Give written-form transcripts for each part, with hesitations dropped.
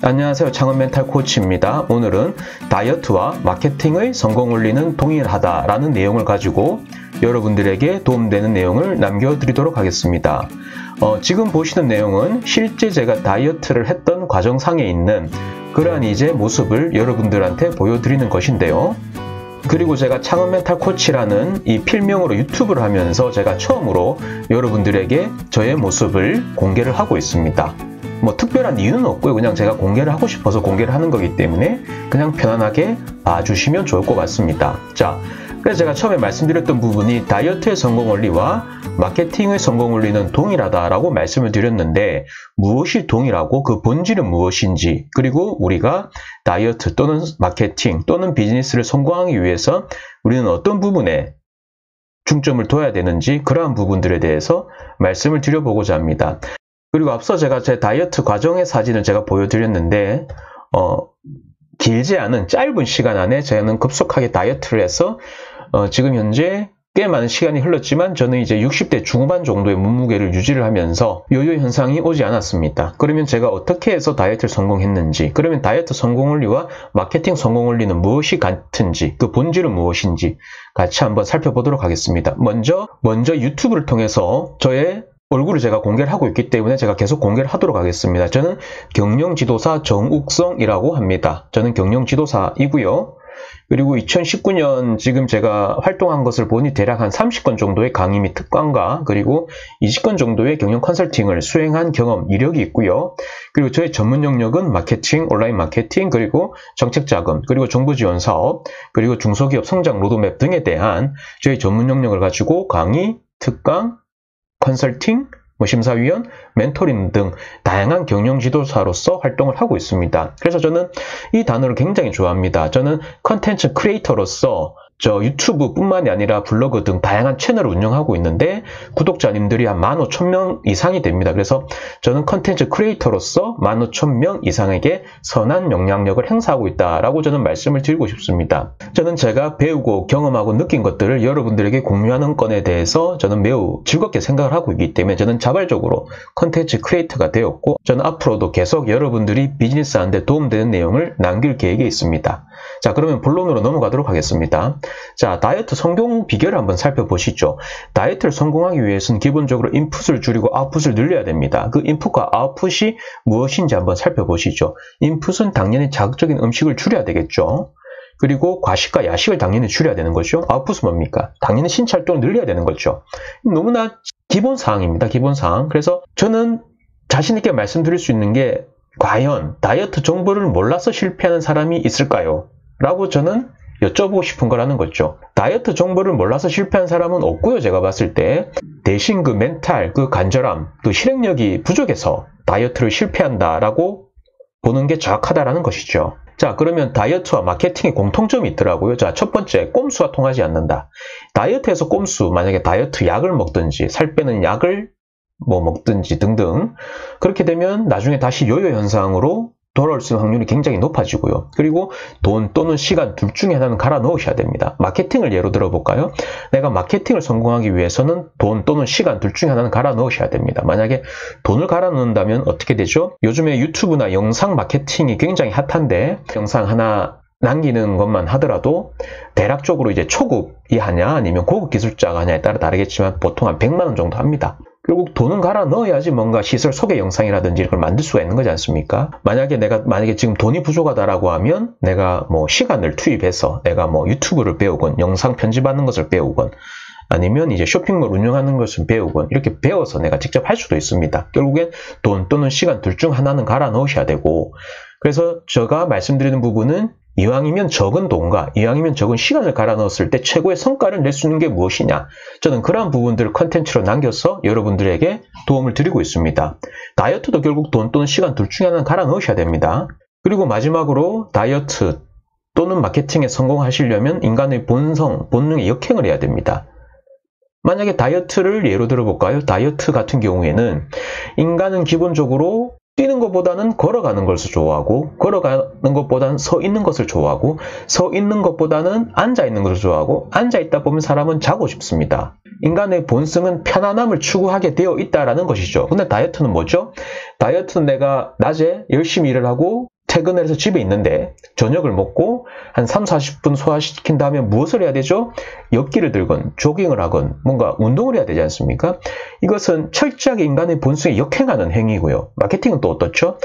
안녕하세요. 창업 멘탈 코치입니다. 오늘은 다이어트와 마케팅의 성공 원리는 동일하다라는 내용을 가지고 여러분들에게 도움되는 내용을 남겨드리도록 하겠습니다. 지금 보시는 내용은 실제 제가 다이어트를 했던 과정상에 있는 그러한 이제 모습을 여러분들한테 보여드리는 것인데요. 그리고 제가 창업 멘탈 코치라는 이 필명으로 유튜브를 하면서 제가 처음으로 여러분들에게 저의 모습을 공개를 하고 있습니다. 뭐 특별한 이유는 없고요. 그냥 제가 공개를 하고 싶어서 공개를 하는 거기 때문에 그냥 편안하게 봐주시면 좋을 것 같습니다. 자, 그래서 제가 처음에 말씀드렸던 부분이 다이어트의 성공 원리와 마케팅의 성공 원리는 동일하다라고 말씀을 드렸는데 무엇이 동일하고 그 본질은 무엇인지, 그리고 우리가 다이어트 또는 마케팅 또는 비즈니스를 성공하기 위해서 우리는 어떤 부분에 중점을 둬야 되는지, 그러한 부분들에 대해서 말씀을 드려보고자 합니다. 그리고 앞서 제가 제 다이어트 과정의 사진을 제가 보여드렸는데 길지 않은 짧은 시간 안에 저는 급속하게 다이어트를 해서 지금 현재 꽤 많은 시간이 흘렀지만 저는 이제 60대 중후반 정도의 몸무게를 유지를 하면서 요요 현상이 오지 않았습니다. 그러면 제가 어떻게 해서 다이어트를 성공했는지, 그러면 다이어트 성공 원리와 마케팅 성공 원리는 무엇이 같은지, 그 본질은 무엇인지 같이 한번 살펴보도록 하겠습니다. 먼저 유튜브를 통해서 저의 얼굴을 제가 공개를 하고 있기 때문에 제가 계속 공개를 하도록 하겠습니다. 저는 경영지도사 정욱성이라고 합니다. 저는 경영지도사이고요. 그리고 2019년 지금 제가 활동한 것을 보니 대략 한 30건 정도의 강의 및 특강과 그리고 20건 정도의 경영 컨설팅을 수행한 경험, 이력이 있고요. 그리고 저의 전문 영역은 마케팅, 온라인 마케팅, 그리고 정책자금, 그리고 정부지원사업, 그리고 중소기업 성장 로드맵 등에 대한 저의 전문 영역을 가지고 강의, 특강, 컨설팅, 심사위원, 멘토링 등 다양한 경영 지도사로서 활동을 하고 있습니다. 그래서 저는 이 단어를 굉장히 좋아합니다. 저는 컨텐츠 크리에이터로서 저 유튜브 뿐만이 아니라 블로그 등 다양한 채널을 운영하고 있는데 구독자님들이 한 15,000명 이상이 됩니다. 그래서 저는 컨텐츠 크리에이터로서 15,000명 이상에게 선한 영향력을 행사하고 있다라고 저는 말씀을 드리고 싶습니다. 저는 제가 배우고 경험하고 느낀 것들을 여러분들에게 공유하는 건에 대해서 저는 매우 즐겁게 생각을 하고 있기 때문에 저는 자발적으로 컨텐츠 크리에이터가 되었고, 저는 앞으로도 계속 여러분들이 비즈니스 하는데 도움되는 내용을 남길 계획이 있습니다. 자, 그러면 본론으로 넘어가도록 하겠습니다. 자, 다이어트 성공 비결을 한번 살펴보시죠. 다이어트를 성공하기 위해서는 기본적으로 인풋을 줄이고 아웃풋을 늘려야 됩니다. 그 인풋과 아웃풋이 무엇인지 한번 살펴보시죠. 인풋은 당연히 자극적인 음식을 줄여야 되겠죠. 그리고 과식과 야식을 당연히 줄여야 되는 거죠. 아웃풋은 뭡니까? 당연히 신체 활동을 늘려야 되는 거죠. 너무나 기본사항입니다. 기본사항. 그래서 저는 자신 있게 말씀드릴 수 있는 게, 과연 다이어트 정보를 몰라서 실패하는 사람이 있을까요? 라고 저는 여쭤보고 싶은 거라는 거죠. 다이어트 정보를 몰라서 실패한 사람은 없고요. 제가 봤을 때 대신 그 멘탈, 그 간절함, 그 실행력이 부족해서 다이어트를 실패한다라고 보는 게 정확하다라는 것이죠. 자, 그러면 다이어트와 마케팅의 공통점이 있더라고요. 자, 첫 번째, 꼼수와 통하지 않는다. 다이어트에서 꼼수, 만약에 다이어트 약을 먹든지 살 빼는 약을 먹든지 등등, 그렇게 되면 나중에 다시 요요 현상으로 돌아올 수 있는 확률이 굉장히 높아지고요. 그리고 돈 또는 시간 둘 중에 하나는 갈아 넣으셔야 됩니다. 마케팅을 예로 들어볼까요? 내가 마케팅을 성공하기 위해서는 돈 또는 시간 둘 중에 하나는 갈아 넣으셔야 됩니다. 만약에 돈을 갈아 넣는다면 어떻게 되죠? 요즘에 유튜브나 영상 마케팅이 굉장히 핫한데, 영상 하나 남기는 것만 하더라도 대략적으로 이제 초급이 하냐 아니면 고급 기술자가 하냐에 따라 다르겠지만 보통 한 100만 원 정도 합니다. 결국 돈은 갈아 넣어야지 뭔가 시설 소개 영상이라든지 이걸 만들 수가 있는 거지 않습니까? 만약에 지금 돈이 부족하다라고 하면 내가 뭐 시간을 투입해서 내가 뭐 유튜브를 배우건 영상 편집하는 것을 배우건 아니면 이제 쇼핑몰 운영하는 것을 배우건 이렇게 배워서 내가 직접 할 수도 있습니다. 결국엔 돈 또는 시간 둘 중 하나는 갈아 넣으셔야 되고, 그래서 제가 말씀드리는 부분은 이왕이면 적은 돈과 이왕이면 적은 시간을 갈아 넣었을 때 최고의 성과를 낼 수 있는 게 무엇이냐, 저는 그러한 부분들을 컨텐츠로 남겨서 여러분들에게 도움을 드리고 있습니다. 다이어트도 결국 돈 또는 시간 둘 중에 하나는 갈아 넣으셔야 됩니다. 그리고 마지막으로 다이어트 또는 마케팅에 성공하시려면 인간의 본능에 역행을 해야 됩니다. 만약에 다이어트를 예로 들어볼까요? 다이어트 같은 경우에는 인간은 기본적으로 뛰는 것보다는 걸어가는 것을 좋아하고, 걸어가는 것보다는 서 있는 것을 좋아하고, 서 있는 것보다는 앉아 있는 것을 좋아하고, 앉아 있다 보면 사람은 자고 싶습니다. 인간의 본성은 편안함을 추구하게 되어 있다라는 것이죠. 근데 다이어트는 뭐죠? 다이어트는 내가 낮에 열심히 일을 하고 퇴근을 해서 집에 있는데 저녁을 먹고 한 3-40분 소화시킨 다음에 무엇을 해야 되죠? 역기를 들건 조깅을 하건 뭔가 운동을 해야 되지 않습니까? 이것은 철저하게 인간의 본성에 역행하는 행위고요. 마케팅은 또 어떻죠?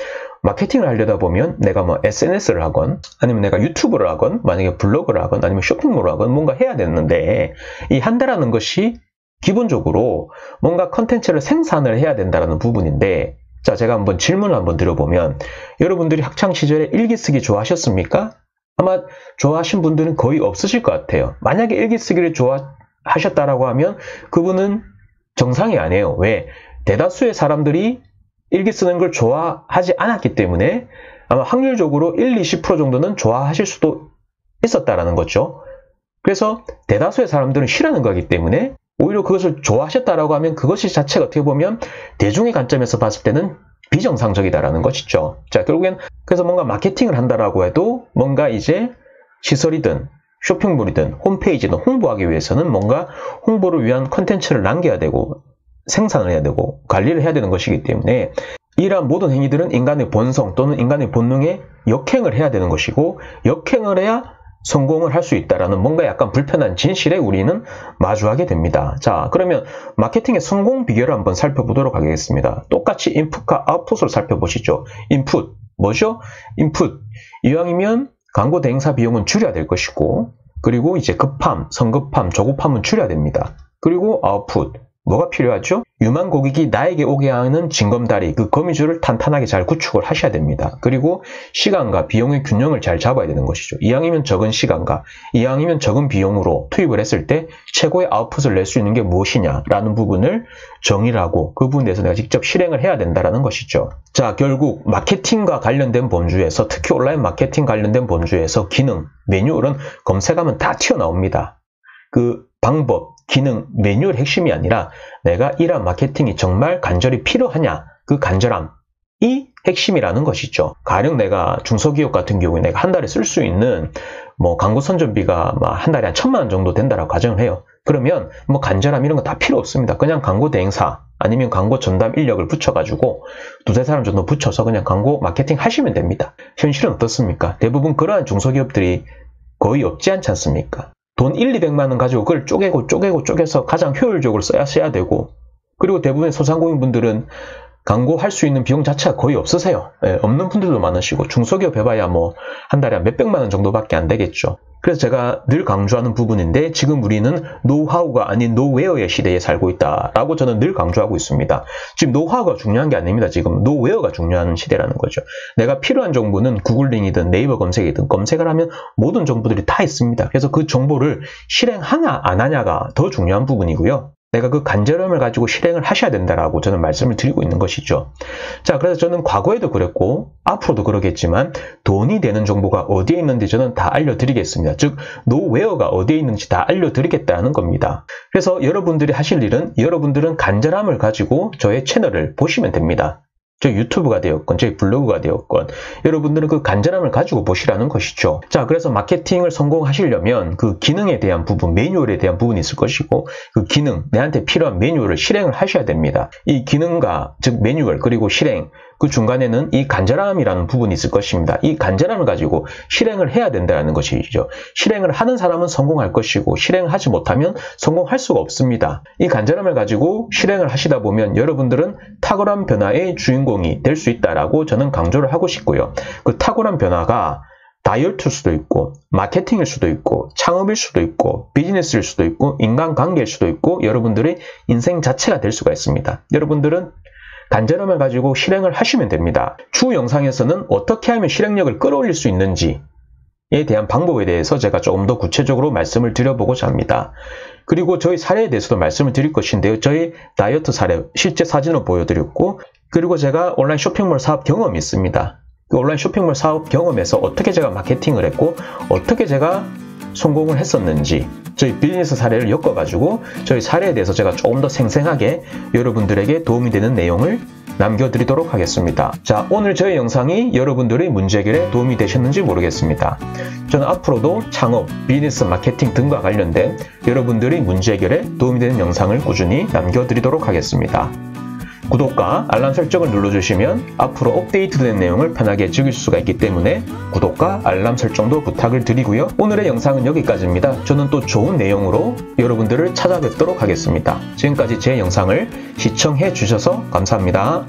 마케팅을 하려다 보면 내가 뭐 SNS를 하건 아니면 내가 유튜브를 하건 만약에 블로그를 하건 아니면 쇼핑몰을 하건 뭔가 해야 되는데 이 한다라는 것이 기본적으로 뭔가 컨텐츠를 생산을 해야 된다는 부분인데, 자, 제가 한번 질문을 한번 드려보면 여러분들이 학창시절에 일기 쓰기 좋아하셨습니까? 아마 좋아하신 분들은 거의 없으실 것 같아요. 만약에 일기 쓰기를 좋아하셨다라고 하면 그분은 정상이 아니에요. 왜? 대다수의 사람들이 일기 쓰는 걸 좋아하지 않았기 때문에 아마 확률적으로 1-20% 정도는 좋아하실 수도 있었다라는 거죠. 그래서 대다수의 사람들은 싫어하는 거기 때문에 오히려 그것을 좋아하셨다라고 하면 그것이 자체가 어떻게 보면 대중의 관점에서 봤을 때는 비정상적이다라는 것이죠. 자, 결국엔 그래서 뭔가 마케팅을 한다라고 해도 뭔가 이제 시설이든 쇼핑몰이든 홈페이지든 홍보하기 위해서는 뭔가 홍보를 위한 컨텐츠를 남겨야 되고 생산을 해야 되고 관리를 해야 되는 것이기 때문에 이러한 모든 행위들은 인간의 본성 또는 인간의 본능에 역행을 해야 되는 것이고, 역행을 해야 성공을 할 수 있다라는 뭔가 약간 불편한 진실에 우리는 마주하게 됩니다. 자, 그러면 마케팅의 성공 비결을 한번 살펴보도록 하겠습니다. 똑같이 인풋과 아웃풋을 살펴보시죠. 인풋, 뭐죠? 인풋, 이왕이면 광고 대행사 비용은 줄여야 될 것이고, 그리고 이제 급함, 성급함, 조급함은 줄여야 됩니다. 그리고 아웃풋, 뭐가 필요하죠? 유망 고객이 나에게 오게 하는 징검다리, 그 거미줄을 탄탄하게 잘 구축을 하셔야 됩니다. 그리고 시간과 비용의 균형을 잘 잡아야 되는 것이죠. 이왕이면 적은 시간과 이왕이면 적은 비용으로 투입을 했을 때 최고의 아웃풋을 낼 수 있는 게 무엇이냐라는 부분을 정의를 하고 그 부분에 대해서 내가 직접 실행을 해야 된다는 것이죠. 자, 결국 마케팅과 관련된 범주에서, 특히 온라인 마케팅 관련된 범주에서 기능, 매뉴얼은 검색하면 다 튀어나옵니다. 그 방법, 기능, 매뉴얼의 핵심이 아니라 내가 이러한 마케팅이 정말 간절히 필요하냐, 그 간절함이 핵심이라는 것이죠. 가령 내가 중소기업 같은 경우에 내가 한 달에 쓸 수 있는 뭐 광고 선전비가 한 달에 한 1,000만 원 정도 된다라고 가정을 해요. 그러면 뭐 간절함 이런 거 다 필요 없습니다. 그냥 광고 대행사 아니면 광고 전담 인력을 붙여가지고 2-3사람 정도 붙여서 그냥 광고 마케팅 하시면 됩니다. 현실은 어떻습니까? 대부분 그러한 중소기업들이 거의 없지 않지 않습니까? 돈 1-200만 원 가지고 그걸 쪼개서 가장 효율적으로 써야 되고, 그리고 대부분의 소상공인분들은 광고할 수 있는 비용 자체가 거의 없으세요. 없는 분들도 많으시고 중소기업 해봐야 뭐 한 달에 몇백만 원 정도밖에 안 되겠죠. 그래서 제가 늘 강조하는 부분인데 지금 우리는 노하우가 아닌 노웨어의 시대에 살고 있다라고 저는 늘 강조하고 있습니다. 지금 노하우가 중요한 게 아닙니다. 지금 노웨어가 중요한 시대라는 거죠. 내가 필요한 정보는 구글링이든 네이버 검색이든 검색을 하면 모든 정보들이 다 있습니다. 그래서 그 정보를 실행하냐 안 하냐가 더 중요한 부분이고요. 내가 그 간절함을 가지고 실행을 하셔야 된다라고 저는 말씀을 드리고 있는 것이죠. 자, 그래서 저는 과거에도 그랬고 앞으로도 그러겠지만 돈이 되는 정보가 어디에 있는지 저는 다 알려드리겠습니다. 즉 노웨어가 어디에 있는지 다 알려드리겠다는 겁니다. 그래서 여러분들이 하실 일은 여러분들은 간절함을 가지고 저의 채널을 보시면 됩니다. 저희 유튜브가 되었건 저희 블로그가 되었건 여러분들은 그 간절함을 가지고 보시라는 것이죠. 자, 그래서 마케팅을 성공하시려면 그 기능에 대한 부분, 매뉴얼에 대한 부분이 있을 것이고 그 기능, 내한테 필요한 매뉴얼을 실행을 하셔야 됩니다. 이 기능과 즉 매뉴얼 그리고 실행, 그 중간에는 이 간절함이라는 부분이 있을 것입니다. 이 간절함을 가지고 실행을 해야 된다는 것이죠. 실행을 하는 사람은 성공할 것이고 실행을 하지 못하면 성공할 수가 없습니다. 이 간절함을 가지고 실행을 하시다 보면 여러분들은 탁월한 변화의 주인공이 될 수 있다라고 저는 강조를 하고 싶고요. 그 탁월한 변화가 다이어트일 수도 있고 마케팅일 수도 있고 창업일 수도 있고 비즈니스일 수도 있고 인간관계일 수도 있고 여러분들의 인생 자체가 될 수가 있습니다. 여러분들은 간절함을 가지고 실행을 하시면 됩니다. 추후 영상에서는 어떻게 하면 실행력을 끌어올릴 수 있는지에 대한 방법에 대해서 제가 조금 더 구체적으로 말씀을 드려보고자 합니다. 그리고 저희 사례에 대해서도 말씀을 드릴 것인데요. 저희 다이어트 사례 실제 사진을 보여드렸고 그리고 제가 온라인 쇼핑몰 사업 경험이 있습니다. 그 온라인 쇼핑몰 사업 경험에서 어떻게 제가 마케팅을 했고 어떻게 제가 성공을 했었는지 저희 비즈니스 사례를 엮어가지고 저희 사례에 대해서 제가 조금 더 생생하게 여러분들에게 도움이 되는 내용을 남겨드리도록 하겠습니다. 자, 오늘 저희 영상이 여러분들의 문제 해결에 도움이 되셨는지 모르겠습니다. 저는 앞으로도 창업, 비즈니스 마케팅 등과 관련된 여러분들의 문제 해결에 도움이 되는 영상을 꾸준히 남겨드리도록 하겠습니다. 구독과 알람 설정을 눌러주시면 앞으로 업데이트된 내용을 편하게 즐길 수가 있기 때문에 구독과 알람 설정도 부탁을 드리고요. 오늘의 영상은 여기까지입니다. 저는 또 좋은 내용으로 여러분들을 찾아뵙도록 하겠습니다. 지금까지 제 영상을 시청해 주셔서 감사합니다.